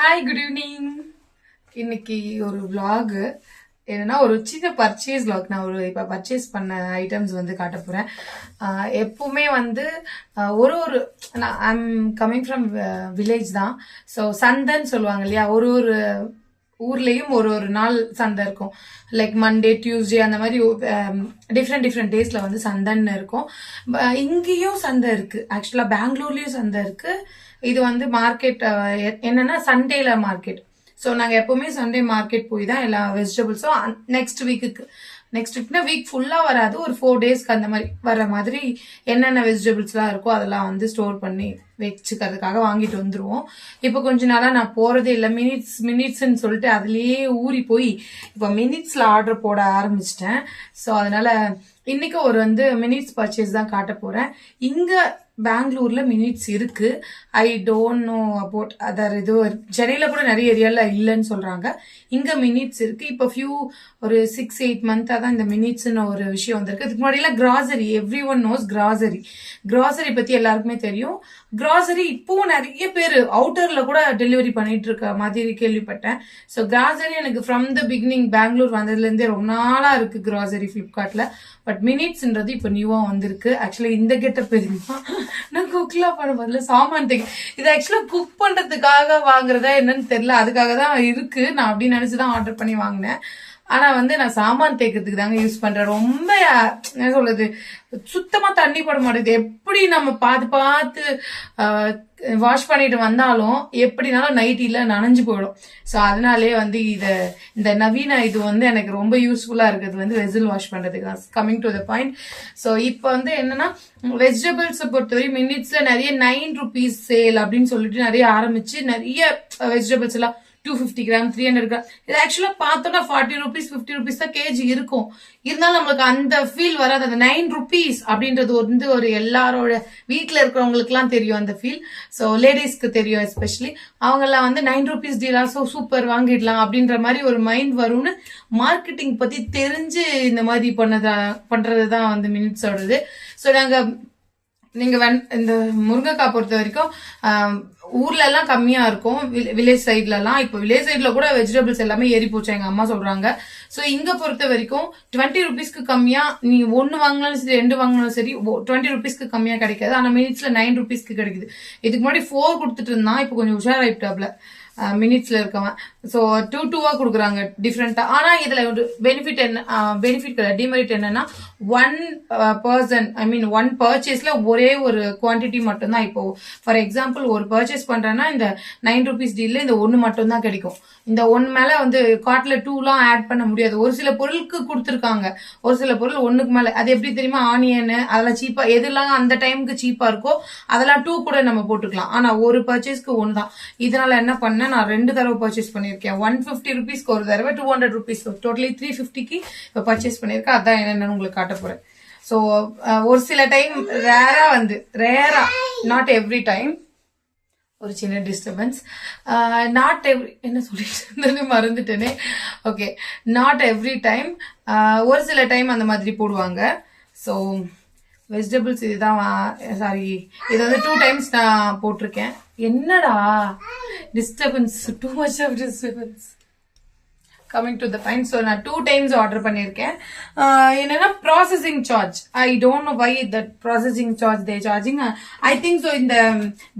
Hi, good evening. இன்னைக்கு ஒரு vlog என்னன்னா ஒரு சின்ன பர்ச்சேஸ் vlog. நான் இப்போ பர்ச்சேஸ் பண்ண ஐட்டம்ஸ் காட்ட போறேன். எப்பவுமே ஒரு ஒரு ஐம் கம்மிங் ஃப்ரம் வில்லேஜ் தான். ஸோ சந்தைன்னு சொல்லுவாங்க இல்லையா, ஒரு ஒரு ஊர்லயும் ஒரு ஒரு நாள் சந்தை இருக்கும். லைக் மண்டே, டியூஸ்டே அந்த மாதிரி டிஃப்ரெண்ட் டிஃப்ரெண்ட் டேஸ்ல சந்தைன்னு இருக்கும். இங்கேயும் சந்தை இருக்கு. ஆக்சுவலா பெங்களூர்லயும் சந்தை இருக்கு. இது மார்க்கெட் என்னன்னா சண்டேல மார்க்கெட். ஸோ நாங்கள் எப்பவுமே சண்டே மார்க்கெட் போய் தான் எல்லா வெஜிடபிள்ஸும் நெக்ஸ்ட் வீக்னா வீக் ஃபுல்லாக வராது, ஒரு 4 டேஸ்க்கு அந்த மாதிரி வர மாதிரி என்னென்ன வெஜிடபிள்ஸ்லாம் இருக்கோ அதெல்லாம் ஸ்டோர் பண்ணி வச்சுக்கிறதுக்காக வாங்கிட்டு வந்துருவோம். இப்போ கொஞ்ச நாளாக நான் போறதே இல்லை. மினிட்ஸ்ன்னு சொல்லிட்டு அதுலேயே ஊறி போய் இப்போ மினிட்ஸ்ல ஆர்டர் போட ஆரம்பிச்சிட்டேன். ஸோ அதனால இன்னைக்கு ஒரு மினிட்ஸ் பர்ச்சேஸ் தான் காட்ட போறேன். இங்க பெங்களூர்ல மினிட்ஸ் இருக்கு. ஐ டோன்ட் நோ அபவுட் அதர். இது சென்னையில கூட நிறைய ஏரியால இல்லைன்னு சொல்றாங்க. இங்க மினிட்ஸ் இருக்கு. இப்போ ஒரு 6-8 மந்த்தா தான் இந்த மினிட்ஸ்னு ஒரு விஷயம் வந்திருக்கு. இதுக்கு முன்னாடி எல்லாம் grocery, every one knows grocery பத்தி எல்லாருக்குமே தெரியும். கிராசரி இப்பவும் நிறைய பேர் அவுட்டர்ல கூட டெலிவரி பண்ணிட்டு இருக்க மாதிரி கேள்விப்பட்டேன். ஸோ கிராசரி எனக்கு ஃப்ரம் த பிகினிங் பெங்களூர் வந்ததுல இருந்தே ரொம்ப நாளா இருக்கு கிராசரி பிளிப்கார்ட்ல. பட் மினிட்ஸ்ன்றது இப்போ நியூவா வந்திருக்கு. ஆக்சுவலா இந்த கெட்டப் தெரியுமா, நான் குக்லாம் பண்ண பதில சாமான் இது ஆக்சுவலா குக் பண்றதுக்காக வாங்குறதா என்னன்னு தெரியல. அதுக்காக தான் இருக்கு. நான் அப்படின்னு நினைச்சுதான் ஆர்டர் பண்ணி வாங்கினேன். ஆனா நான் சாமான் தேய்க்கிறதுக்கு தாங்க யூஸ் பண்றேன். ரொம்ப என்ன சொல்றது, சுத்தமா தண்ணி பட மாட்டேங்குது. எப்படி நம்ம பார்த்து வாஷ் பண்ணிட்டு வந்தாலும் எப்படினாலும் நைட்டில நனைஞ்சு போயிடும். ஸோ அதனாலே இந்த நவீன இது எனக்கு ரொம்ப யூஸ்ஃபுல்லா இருக்குது வெசில் வாஷ் பண்றதுக்கு தான். Coming to the point. So இப்போ என்னன்னா வெஜிடபிள்ஸை பொறுத்தவரை மினிட்ஸ்ல நிறைய 9 rupees சேல் அப்படின்னு சொல்லிட்டு நிறைய ஆரம்பிச்சு நிறைய வெஜிடபிள்ஸ் எல்லாம் 250 கிராம், 300 கிராம், இது ஆக்சுவலா பார்த்தோம்னா 40 rupees 50 rupees தான் கேஜி இருக்கும். இருந்தாலும் நம்மளுக்கு அந்த ஃபீல் வராது. அந்த 9 rupees அப்படின்றது ஒரு எல்லாரோட வீட்டுல இருக்கிறவங்களுக்கு எல்லாம் தெரியும் அந்த ஃபீல். ஸோ லேடிஸ்க்கு தெரியும் எஸ்பெஷலி. அவங்க எல்லாம் 9 rupees டீலா, ஸோ சூப்பர் வாங்கிடலாம் அப்படின்ற மாதிரி ஒரு மைண்ட் வரும்னு மார்க்கெட்டிங் பத்தி தெரிஞ்சு இந்த மாதிரி பண்றதுதான் மினிட்ஸோடது. ஸோ நீங்க இந்த முருங்கைக்காய் பொறுத்த வரைக்கும் ஊர்ல எல்லாம் கம்மியா இருக்கும், வில்லேஜ் சைட்ல எல்லாம். இப்போ வில்லேஜ் சைட்ல கூட வெஜிடபிள்ஸ் எல்லாமே ஏறி போச்சு, எங்க அம்மா சொல்றாங்க. சோ இங்க பொறுத்த வரைக்கும் 20 rupeesக்கு கம்மியா நீங்க 1 வாங்கினாலும் சரி 2 வாங்கினாலும் சரி 20 rupeesக்கு கம்மியா கிடைக்காது. ஆனா மினிட்ஸ்ல 9 rupeesக்கு கிடைக்குது. இதுக்கு முன்னாடி 4 கொடுத்துட்டு இருந்தான், இப்போ கொஞ்சம் உஷாராயிட்டாப்ல மினிட்ஸ்ல இருக்கவன். ஸோ 2-2 கொடுக்குறாங்க டிஃப்ரெண்டா. ஆனா இதுல ஒரு பெனிஃபிட் டிமெரிட் என்னன்னா, ஒன் பர்சன் ஒன் பர்ச்சேஸ்ல ஒரே ஒரு குவான்டிட்டி மட்டும் தான். இப்போ ஃபார் எக்ஸாம்பிள் ஒரு பர்ச்சேஸ் பண்றேன்னா இந்த 9 rupees டீல்ல இந்த 1 மட்டும் தான் கிடைக்கும். இந்த 1 மேல கார்ட்ல 2லாம் ஆட் பண்ண முடியாது. ஒரு சில பொருளுக்கு கொடுத்துருக்காங்க, ஒரு சில பொருள் 1க்கு மேல. அது எப்படி தெரியுமா, ஆனியன் அதெல்லாம் சீப்பா, எதுலாம் அந்த டைமுக்கு சீப்பா இருக்கோ அதெல்லாம் 2 கூட நம்ம போட்டுக்கலாம். ஆனா ஒரு பர்ச்சேஸ்க்கு 1 தான். இதனால என்ன பண்ண, நான் 2 தடவை பர்ச்சேஸ் பண்ணிருக்கேன். 150 rupeesக்கு ஒரு தடவை, 200 rupees, டோட்டலி 350க்கு இப்ப பர்ச்சேஸ் பண்ணிருக்கேன். அதான் என்னன்னு உங்களுக்கு காட்ட போறேன். சோ ஒரு சில டைம் ரேரா நாட் எவ்ரி டைம், ஒரு சின்ன டிஸ்டர்பன்ஸ், நாட் எவ்ரி என்ன சொல்லிட்டு மறந்துட்டேனே. ஓகே, நாட் எவ்ரி டைம், ஒரு சில டைம் அந்த மாதிரி போடுவாங்க. ஸோ வெஜிடபிள்ஸ் இதுதான், சாரி இது 2 times நான் போட்டிருக்கேன். என்னடா disturbance, too much of disturbance. Coming to the point. So நான் 2 times ஆர்டர் பண்ணியிருக்கேன். என்னன்னா processing charge, I don't know why that processing charge they charging. I think so இந்த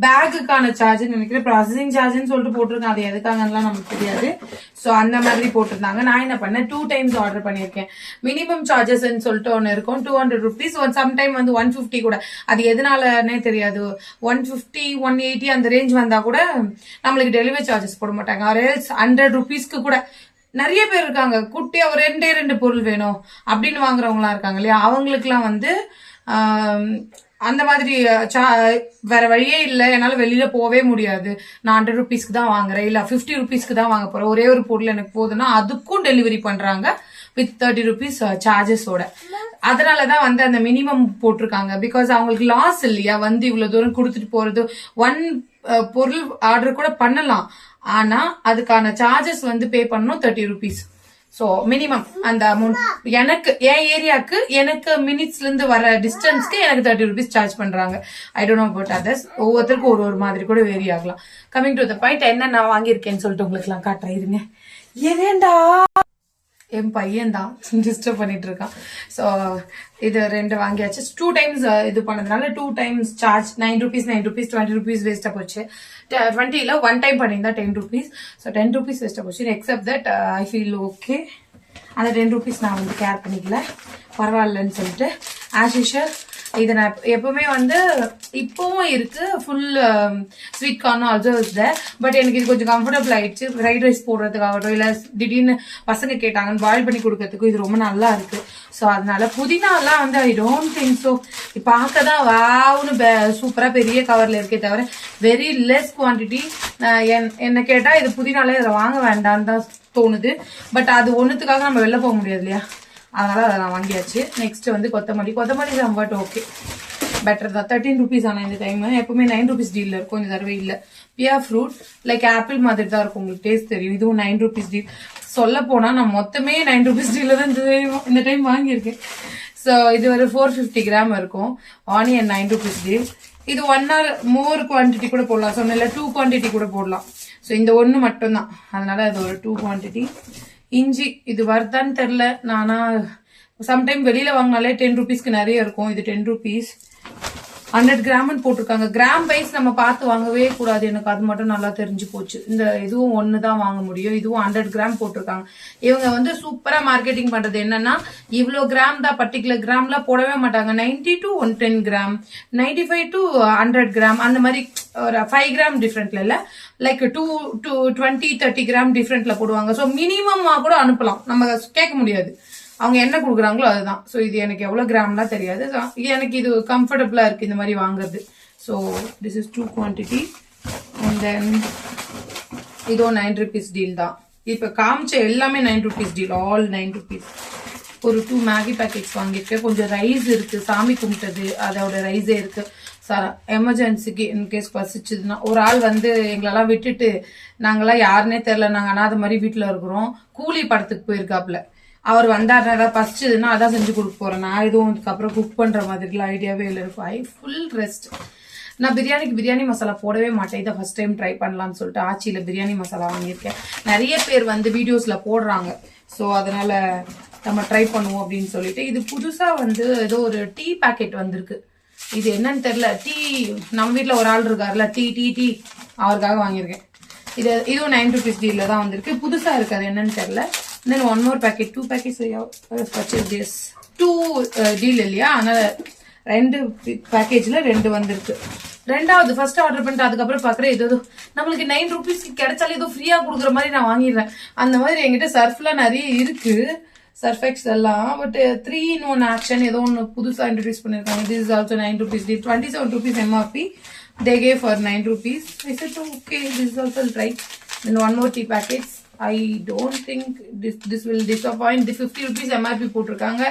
பேக்குக்கான சார்ஜ் நினைக்கிறேன். ப்ராசஸிங் சார்ஜ்னு சொல்லிட்டு போட்டிருக்கேன், அது எதுக்காகலாம் நமக்கு தெரியாது. ஸோ அந்த மாதிரி போட்டிருந்தாங்க. நான் என்ன பண்ணேன், 2 times ஆர்டர் பண்ணியிருக்கேன். மினிமம் சார்ஜஸ் சொல்லிட்டு ஒன்று இருக்கும், 200 rupees. சம்டைம் 150 கூட, அது எதனாலன்னே தெரியாது. 150 180 அந்த ரேஞ்ச் வந்தா கூட நம்மளுக்கு டெலிவரி சார்ஜஸ் போட மாட்டாங்க. ஒரு 100 rupeesக்கு கூட நிறைய பேர் இருக்காங்க. குட்டியா ஒரு 2 பொருள் வேணும் அப்படின்னு வாங்குறவங்களா இருக்காங்க இல்லையா, அவங்களுக்கு எல்லாம் அந்த மாதிரி வேற வழியே இல்லை, என்னால வெளியில போவே முடியாது, நான் 100 rupeesக்கு தான் வாங்குறேன், இல்ல 50 rupeesக்கு தான் வாங்க போறேன், ஒரே ஒரு பொருள் எனக்கு போதுன்னா அதுக்கும் டெலிவரி பண்றாங்க வித் 30 rupees சார்ஜஸோட. அதனாலதான் அந்த மினிமம் போட்டிருக்காங்க. பிகாஸ் அவங்களுக்கு லாஸ் இல்லையா, இவ்வளவு தூரம் கொடுத்துட்டு போறது. 1 பொருள் ஆர்டர் கூட பண்ணலாம், ஆனா அதுக்கான சார்ஜஸ் பே பண்ணணும் 30 rupees. ஸோ மினிமம் அந்த அமௌண்ட் எனக்கு என் ஏரியாவுக்கு எனக்கு மினிட்ஸ்ல இருந்து வர டிஸ்டன்ஸ்க்கு எனக்கு 30 rupees சார்ஜ் பண்றாங்க. ஐ டோன்ட் நோ அபவுட் அதர்ஸ். ஒவ்வொருத்தருக்கும் ஒரு மாதிரி கூட வேரி ஆகலாம். கமிங் டு த பாயிண்ட், என்ன நான் வாங்கியிருக்கேன்னு சொல்லிட்டு உங்களுக்கு எல்லாம் காட்டுறேன் இருங்க. ஏன்டா என் பையன் தான் டிஸ்டர்ப் பண்ணிட்டு இருக்கான். ஸோ இது 2 வாங்கியாச்சு. 2 times இது பண்ணதுனால 2 times சார்ஜ் 9 rupees 20 rupees வேஸ்டா போச்சு. 20ல 1 time பண்ணியிருந்தா 10 rupees. ஸோ 10 rupees வேஸ்டா போச்சு. Accept that I feel okay. அந்த 10 rupees நான் வந்து கேர் பண்ணிக்கல, பரவாயில்லன்னு சொல்லிட்டு ஆஸ் யூஷுவல் இது நான் எப்பவுமே வந்து இப்பவும் இருக்கு. Full sweet corn also is there. But எனக்கு இது கொஞ்சம் கம்ஃபர்டபுள் ஆயிடுச்சு. ஃப்ரைட் ரைஸ் போடுறதுக்காகட்டும் இல்ல திடீர்னு பசங்க கேட்டாங்கன்னு பாயில் பண்ணி கொடுக்கறதுக்கும் இது ரொம்ப நல்லா இருக்கு. ஸோ அதனால புதினா எல்லாம் வந்து ஐ டோன்ட் திங்க் ஸோ பார்க்கதான் வாவுன்னு சூப்பரா பெரிய கவர்ல இருக்கே தவிர வெரி லெஸ் குவான்டிட்டி. என்ன கேட்டா இது புதினால இதில் வாங்க வேண்டான்னு தான் தோணுது. பட் அது ஒன்னுத்துக்காக நம்ம வெளில போக முடியாது இல்லையா, அதனால அதை நான் வாங்கியாச்சு. நெக்ஸ்ட் வந்து கொத்தமல்லி சம்பட் ஓகே பெட்டர் தான். 13 rupees ஆனா இந்த டைம். எப்பவுமே 9 rupees டீல்ல இருக்கும், இந்த தடவை இல்ல. பியர் ஃப்ரூட் லைக் ஆப்பிள் மாதிரி தான் இருக்கும், உங்களுக்கு டேஸ்ட் தெரியும். இதுவும் 9 rupees டீல். சொல்ல போனா நான் மொத்தமே 9 rupees டீல்ல தான் இந்த டைம் வாங்கியிருக்கேன். ஸோ இது ஒரு 450 grams இருக்கும். Onion 9 rupees deal. இது 1 hour மோர் குவான்டிட்டி கூட போடலாம், சொன்ன 2 quantity கூட போடலாம். ஸோ இந்த ஒன்று மட்டும்தான், அதனால இது ஒரு 2 quantity. இஞ்சி இது வருதான்னு தெரியல, நானா சம்டைம் வெளியில வாங்கினாலே 10 rupeesக்கு நிறைய இருக்கும். இது 10 rupees 100 grams போட்டிருக்காங்க. கிராம் வைஸ் நம்ம பார்த்து வாங்கவே கூடாது, எனக்கு அது மட்டும் நல்லா தெரிஞ்சு போச்சு. இந்த இதுவும் ஒண்ணுதான் வாங்க முடியும். இதுவும் 100 grams போட்டிருக்காங்க. இவங்க வந்து சூப்பரா மார்க்கெட்டிங் பண்றது என்னன்னா இவ்வளவு கிராம் தான், பர்டிகுலர் கிராம்லாம் போடவே மாட்டாங்க. 90 to 110 grams, 95 to 100 grams அந்த மாதிரி ஒரு 5 grams டிஃபரெண்ட்ல இல்ல, லைக் 2 to 20 30 grams டிஃபரெண்ட்ல போடுவாங்க. ஸோ மினிமமா கூட அனுப்பலாம், நம்ம கேட்க முடியாது. அவங்க என்ன கொடுக்குறாங்களோ அதுதான். ஸோ இது எனக்கு எவ்வளவு கிராம்லாம் தெரியாது. எனக்கு இது கம்ஃபர்டபுளா இருக்கு இந்த மாதிரி வாங்குறது. So this is 2 quantity. And then இதுவும் 9 rupees டீல் தான். இப்ப காமிச்ச எல்லாமே 9 rupees டீல், ஆல் 9 rupees. ஒரு 2 மேகி பேக்கெட்ஸ் வாங்கியிருக்கேன். கொஞ்சம் ரைஸ் இருக்கு, சாமி கும்பிட்டது அதோட ரைஸே இருக்கு. எமர்ஜென்சிக்கு இன்கேஸ் பசிச்சதுன்னா, ஒரு ஆள் வந்து எங்களெல்லாம் விட்டுட்டு நாங்கெல்லாம் யாருன்னே தெரியல, நாங்க அனாத மாதிரி வீட்டுல இருக்கிறோம், கூலி படத்துக்கு போயிருக்காப்ல. அவர் வந்தாருன்னா ஏதாவது பசிச்சதுன்னா அதான் செஞ்சு கொடுக்க போறேன். நான் எதுவும் அதுக்கப்புறம் குக் பண்ற மாதிரிலாம் ஐடியாவே இல்லை. ஐ ஃபுல் ரெஸ்ட். நான் பிரியாணி மசாலா போடவே மாட்டேன். இதை ஃபர்ஸ்ட் டைம் ட்ரை பண்ணலாம்னு சொல்லிட்டு ஆச்சியில பிரியாணி மசாலா வாங்கியிருக்கேன். நிறைய பேர் வந்து வீடியோஸ்ல போடுறாங்க, ஸோ அதனால நம்ம ட்ரை பண்ணுவோம் அப்படின்னு சொல்லிட்டு. இது புதுசா வந்து ஏதோ ஒரு டீ பேக்கெட் வந்திருக்கு. இது என்னன்னு தெரியல. டீ நம்ம வீட்டுல ஒரு ஆள் இருக்காருல்ல, டீ அவருக்காக வாங்கியிருக்கேன். இதுவும் 9 rupees டீல்ல தான் வந்திருக்கு. புதுசா இருக்கு, அது என்னன்னு தெரியல. தென் 1 more packet, 2 packets purchase this. 2 deal இல்லையா, அதனால 2 பேக்கேஜ்ல 2 வந்திருக்கு. ரெண்டாவது ஃபர்ஸ்ட் ஆர்டர் பண்ணிட்டு அதுக்கப்புறம் பாக்குறேன் ஏதோ நம்மளுக்கு 9 rupeesக்கு கிடைச்சாலே ஏதோ ஃப்ரீயா கொடுக்குற மாதிரி நான் வாங்கிடுறேன். அந்த மாதிரி என்கிட்ட சர்ஃப்லாம் நிறைய இருக்கு, சர்ஃப் எக்ஸ் எல்லாம். பட் 3 in 1 ஆக்ஷன் ஏதோ ஒன்று புதுசா இன்ட்ரடியூஸ் பண்ணிருக்காங்க. This is also 9 rupees deal. 27 rupees MRP. They gave for 9 rupees. I said okay, this is also right. Then 1 more tea packets. I don't think this will disappoint. The 50 rupees MRP போட்டிருக்காங்க.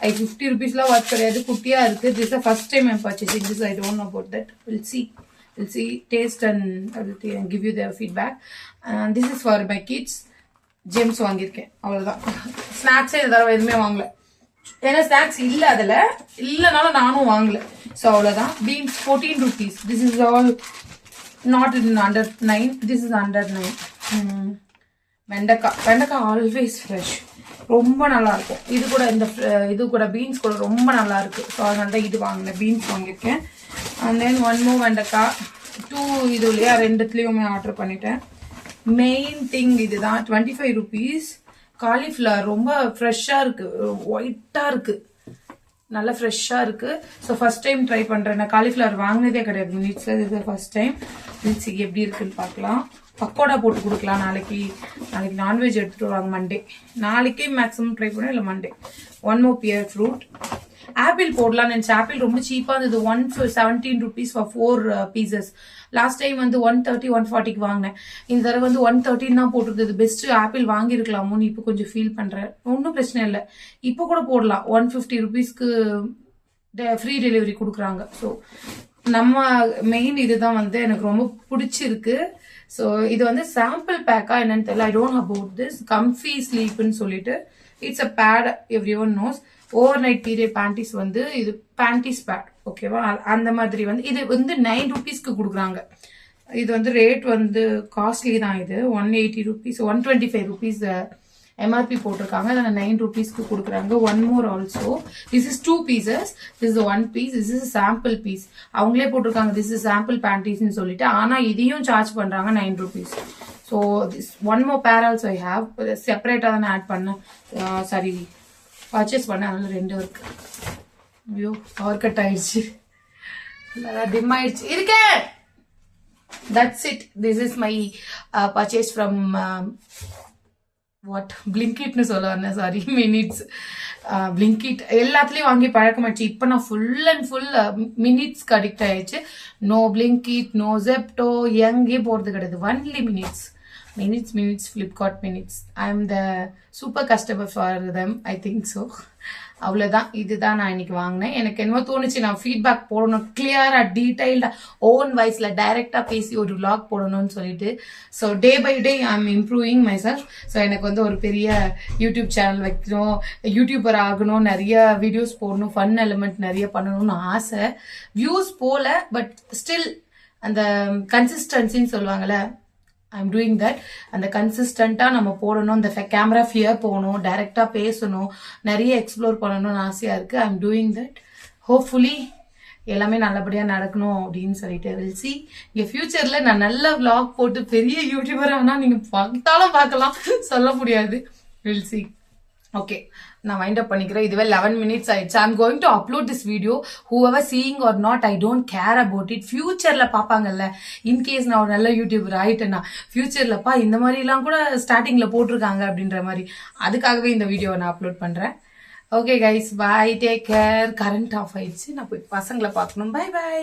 50 rupeesல what கிடையாது, குட்டியா இருக்கு. This is the first time I'm purchasing this. I don't know about that. We'll see, taste and everything and give you their feedback. And this is for my kids. Gems வாங்கியிருக்கேன், அவ்வளவுதான். ஸ்நாக்ஸே இந்த தடவை எதுவுமே வாங்கல, ஏன்னா ஸ்நாக்ஸ் இல்ல அதுல, இல்லனாலும் நானும் வாங்கல. ஸோ அவ்வளவுதான். Beans 14 rupees. This is all not in under 9. This is under 9. வெண்டைக்காய் ஆல்வேஸ் ஃப்ரெஷ், ரொம்ப நல்லா இருக்கும். இது கூட பீன்ஸ் கூட ரொம்ப நல்லா இருக்கு. ஸோ அதனால தான் இது வாங்கினேன், பீன்ஸ் வாங்கியிருக்கேன். அண்ட் தென் 1 more வெண்டைக்காய். 2 இது இல்லையா, 2த்துலயுமே ஆர்டர் பண்ணிட்டேன். மெயின் திங் இதுதான். 25 rupees. காலிஃபிளவர் ரொம்ப ஃப்ரெஷ்ஷா இருக்கு, ஒயிட்டா இருக்கு, நல்லா ஃப்ரெஷ்ஷா இருக்கு. ஸோ ஃபர்ஸ்ட் டைம் ட்ரை பண்றேன். நான் காலிஃபிளவர் வாங்கினதே கிடையாது மினிட்ஸ்ல, இது ஃபர்ஸ்ட் டைம். மினிட்ஸுக்கு எப்படி இருக்குன்னு பார்க்கலாம். பக்கோடா போட்டு கொடுக்கலாம். நாளைக்கு நான்வெஜ் எடுத்துட்டு வருவாங்க மண்டே. நாளைக்கே மேக்ஸிமம் ட்ரை பண்ணுவேன், இல்லை Monday. 1 more pear fruit. Apple போடலாம்னு நினைச்சேன். ஆப்பிள் ரொம்ப சீப்பா இருந்தது. 117 rupees for 4 pieces. Last time வந்து 130 140க்கு வாங்கினேன். இந்த தடவை வந்து 113 தான் போட்டிருந்தது. பெஸ்ட் ஆப்பிள் வாங்கியிருக்கலாமோன்னு இப்போ கொஞ்சம் ஃபீல் பண்றேன். ஒன்றும் பிரச்சனை இல்லை, இப்போ கூட போடலாம். 150 rupeesக்கு ஃப்ரீ டெலிவரி கொடுக்குறாங்க. ஸோ நம்ம மெயின் இதுதான் வந்து எனக்கு ரொம்ப பிடிச்சிருக்கு. ஸோ இது வந்து சாம்பிள் பேக்கா என்னன்னு தெரியல. I don't about this comfy ஸ்லீப்னு சொல்லிட்டு it's a pad, everyone knows. Overnight period panties வந்து இது பேண்டிஸ் பேட், ஓகேவா? அந்த மாதிரி வந்து இது வந்து 9 rupeesக்கு கொடுக்குறாங்க. இது வந்து ரேட் வந்து காஸ்ட்லி தான். இது 180 rupees, 125 rupees MRP போட்டிருக்காங்க. அதில் 9 rupeesக்கு கொடுக்குறாங்க. One more also, this is 2 pieces, this is 1 piece, this is sample piece. அவங்களே போட்டிருக்காங்க திஸ் இஸ் சாம்பிள் பேண்டிஸ்ன்னு சொல்லிட்டு. ஆனா இதையும் சார்ஜ் பண்றாங்க 9 rupees. So this one more பேர் ஆல்சோ ஐ ஹேவ். செப்பரேட்டா தானே ஆட் பண்ணேன், சாரி பர்ச்சேஸ் பண்ணேன். அதனால 2 இருக்கு. ஐயோ பவர் கட் ஆயிடுச்சு, டிம் ஆயிடுச்சு. இருக்கே. That's it. This is my purchase from what Blinkit சொல்ல வந்தேன், சாரி மினிட்ஸ். Blinkit எல்லாத்துலயும் வாங்கி பழக்கமாச்சு. இப்ப நான் ஃபுல் அண்ட் ஃபுல் மினிட்ஸ்க்கு அடிக்ட் ஆயிடுச்சு. நோ Blinkit, நோ Zepto, எங்கே போறது கிடையாது. Only minutes, Flipkart minutes. I am the super customer for them, I think so. அவ்வளவுதான். இதுதான் நான் இன்னைக்கு வாங்கினேன். எனக்கு என்னமோ தோணுச்சு நான் ஃபீட்பேக் போடணும், கிளியரா டீடைல்டா ஓன் வாய்ஸ்ல டைரக்டா பேசி ஒரு vlog போடணும்னு சொல்லிட்டு. So day by day I am improving myself. So எனக்கு வந்து ஒரு பெரிய யூடியூப் சேனல் வைக்கணும், யூடியூபர் ஆகணும், நிறைய வீடியோஸ் போடணும், ஃபன் எலிமெண்ட் நிறைய பண்ணணும்னு ஆசை. வியூஸ் போல, பட் ஸ்டில் அந்த கன்சிஸ்டன்சின்னு சொல்லுவாங்கல்ல, ஐம் டூயிங் தட். அந்த கன்சிஸ்டண்டா நம்ம போடணும், இந்த கேமரா ஃபியர் போகணும், டைரக்டா பேசணும், நிறைய எக்ஸ்ப்ளோர் பண்ணணும்னு ஆசையா இருக்கு. I'm doing that. ஹோப்ஃபுல்லி எல்லாமே நல்லபடியா நடக்கணும் அப்படின்னு சொல்லிட்டு வில் சி. இங்க ஃபியூச்சர்ல நான் நல்ல vlog போட்டு பெரிய யூடியூபர் ஆனா நீங்க பார்த்தாலும் பார்க்கலாம், சொல்ல முடியாது. Will see. ஓகே, நான் வைண்ட் அப் பண்ணிக்கிறேன். இதுவே 11 minutes ஆயிடுச்சு. I'm going to upload this video. Whoever seeing are not, I don't care about it. ஃபியூச்சர்ல பாப்பாங்கல்ல, இன்கேஸ் நான் ஒரு நல்ல யூடியூபர் ஆயிட்டேன்னா ஃபியூச்சர்லப்பா இந்த மாதிரி எல்லாம் கூட ஸ்டார்டிங்ல போட்டிருக்காங்க அப்படின்ற மாதிரி, அதுக்காகவே இந்த வீடியோவை நான் அப்லோட் பண்றேன். Okay guys, bye, take care. Current off ஆயிடுச்சு, நான் போய் பசங்களை பார்க்கணும். Bye by.